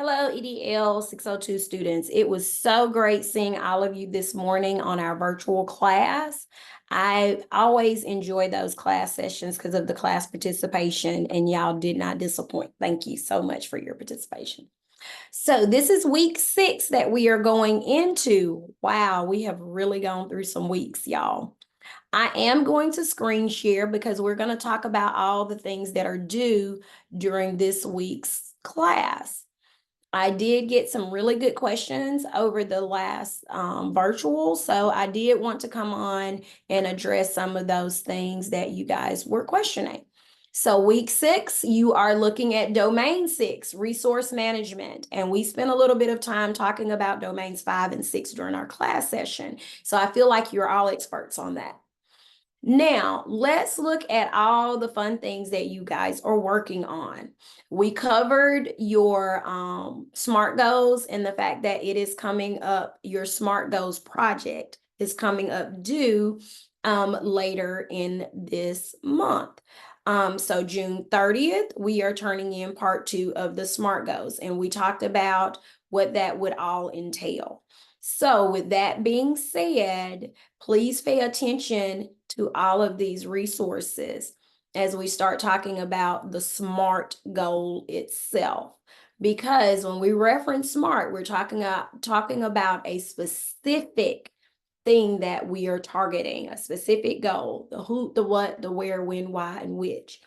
Hello, EDL 602 students. It was so great seeing all of you this morning on our virtual class. I always enjoy those class sessions because of the class participation, and y'all did not disappoint. Thank you so much for your participation. So this is week 6 that we are going into. Wow, we have really gone through some weeks, y'all. I am going to screen share because we're going to talk about all the things that are due during this week's class. I did get some really good questions over the last virtual, so I did want to come on and address some of those things that you guys were questioning. So week 6, you are looking at domain 6, resource management, and we spent a little bit of time talking about domains 5 and 6 during our class session. So I feel like you're all experts on that. Now, let's look at all the fun things that you guys are working on. We covered your SMART goals and the fact that it is coming up, your SMART goals project is coming up due later in this month. So June 30th, we are turning in part 2 of the SMART goals, and we talked about what that would all entail. So with that being said, please pay attention to all of these resources as we start talking about the SMART goal itself. Because when we reference SMART, we're talking about a specific thing that we are targeting, a specific goal, the who, the what, the where, when, why, and which.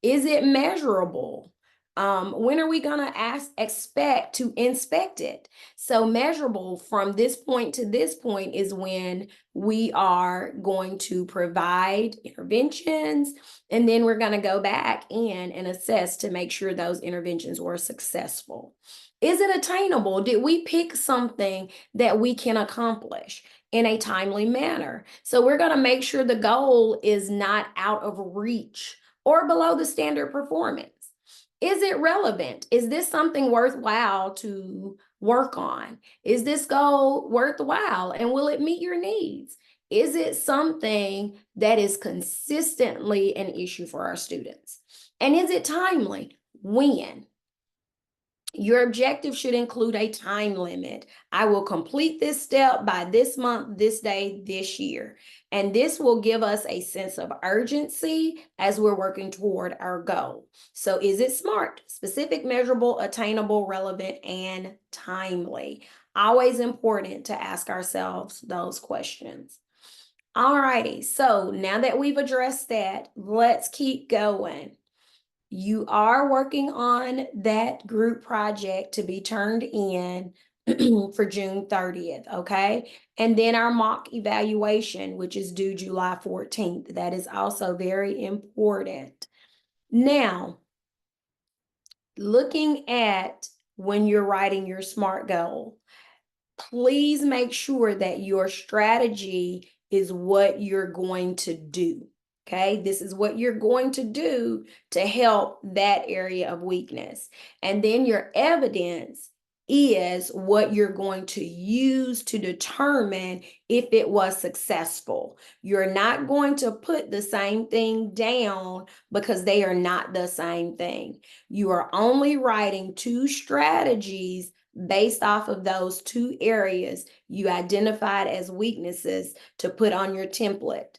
Is it measurable? When are we going to expect to inspect it? So measurable from this point to this point is when we are going to provide interventions, and then we're going to go back in and assess to make sure those interventions were successful. Is it attainable? Did we pick something that we can accomplish in a timely manner? So we're going to make sure the goal is not out of reach or below the standard performance. Is it relevant? Is this something worthwhile to work on? Is this goal worthwhile, and will it meet your needs? Is it something that is consistently an issue for our students? And is it timely? When? Your objective should include a time limit. I will complete this step by this month, this day, this year. And this will give us a sense of urgency as we're working toward our goal. So is it SMART? Specific, measurable, attainable, relevant, and timely. Always important to ask ourselves those questions. All righty, so now that we've addressed that, let's keep going. You are working on that group project to be turned in for June 30th, okay? And then our mock evaluation, which is due July 14th. That is also very important. Now, looking at when you're writing your SMART goal, please make sure that your strategy is what you're going to do. Okay, this is what you're going to do to help that area of weakness. And then your evidence is what you're going to use to determine if it was successful. You're not going to put the same thing down because they are not the same thing. You are only writing 2 strategies based off of those 2 areas you identified as weaknesses to put on your template.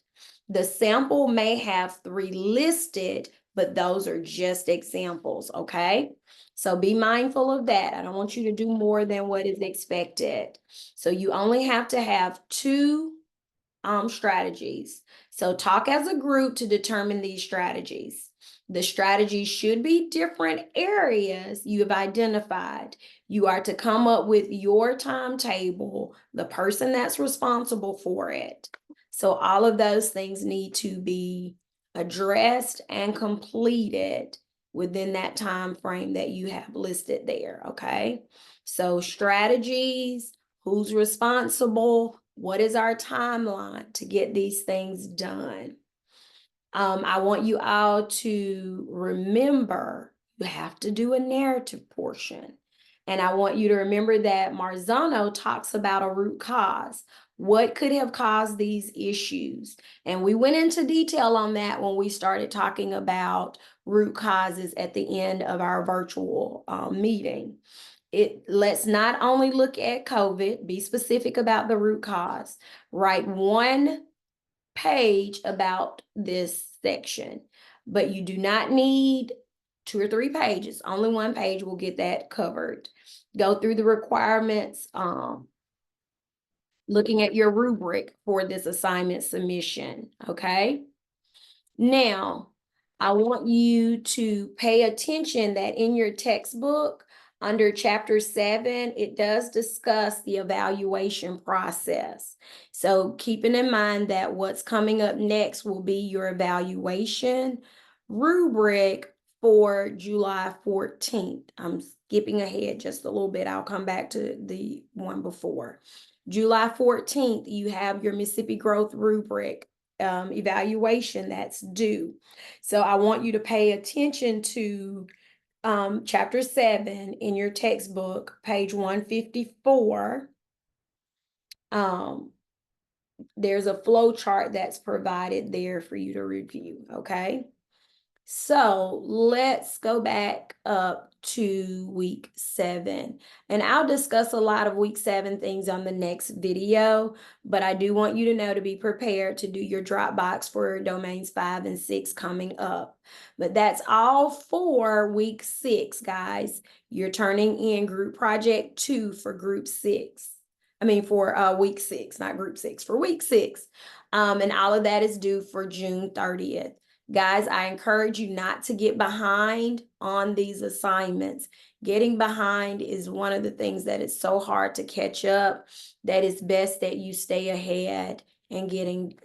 The sample may have 3 listed, but those are just examples, okay? So be mindful of that. I don't want you to do more than what is expected. So you only have to have 2 strategies. So talk as a group to determine these strategies. The strategies should be different areas you have identified. You are to come up with your timetable, the person that's responsible for it. So all of those things need to be addressed and completed within that time frame that you have listed there, okay? So strategies, who's responsible, what is our timeline to get these things done? I want you all to remember you have to do a narrative portion. And I want you to remember that Marzano talks about a root cause. What could have caused these issues? And we went into detail on that when we started talking about root causes at the end of our virtual meeting. let's not only look at COVID, be specific about the root cause. Write one page about this section, but you do not need 2 or 3 pages. Only one page will get that covered. Go through the requirements, looking at your rubric for this assignment submission, okay? Now, I want you to pay attention that in your textbook, under chapter 7, it does discuss the evaluation process. So keeping in mind that what's coming up next will be your evaluation rubric for July 14th. I'm skipping ahead just a little bit. I'll come back to the one before. July 14th, you have your Mississippi Growth rubric evaluation that's due. So I want you to pay attention to chapter 7 in your textbook, page 154. There's a flow chart that's provided there for you to review, okay? So let's go back up to week 7. And I'll discuss a lot of week 7 things on the next video, but I do want you to know to be prepared to do your Dropbox for domains 5 and 6 coming up. But that's all for week 6, guys. You're turning in group project 2 for group 6. I mean, for week 6, not group 6, for week 6. And all of that is due for June 30th. Guys, I encourage you not to get behind on these assignments. Getting behind is one of the things that is so hard to catch up, that it's best that you stay ahead and getting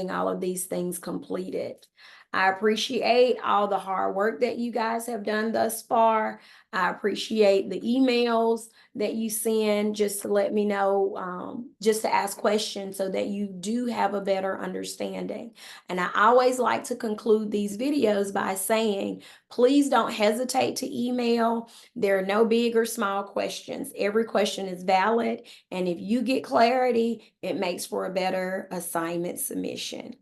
all of these things completed. I appreciate all the hard work that you guys have done thus far. I appreciate the emails that you send just to let me know, just to ask questions so that you do have a better understanding. And I always like to conclude these videos by saying, please don't hesitate to email. There are no big or small questions. Every question is valid. And if you get clarity, it makes for a better assignment submission.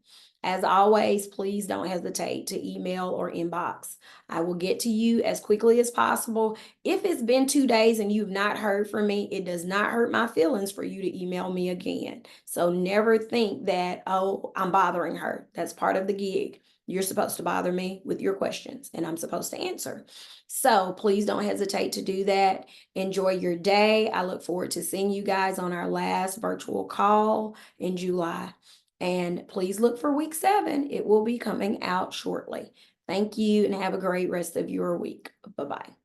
As always, please don't hesitate to email or inbox. I will get to you as quickly as possible. If it's been 2 days and you've not heard from me, it does not hurt my feelings for you to email me again. So never think that, oh, I'm bothering her. That's part of the gig. You're supposed to bother me with your questions and I'm supposed to answer. So please don't hesitate to do that. Enjoy your day. I look forward to seeing you guys on our last virtual call in July. And please look for week 7. It will be coming out shortly. Thank you and have a great rest of your week. Bye-bye.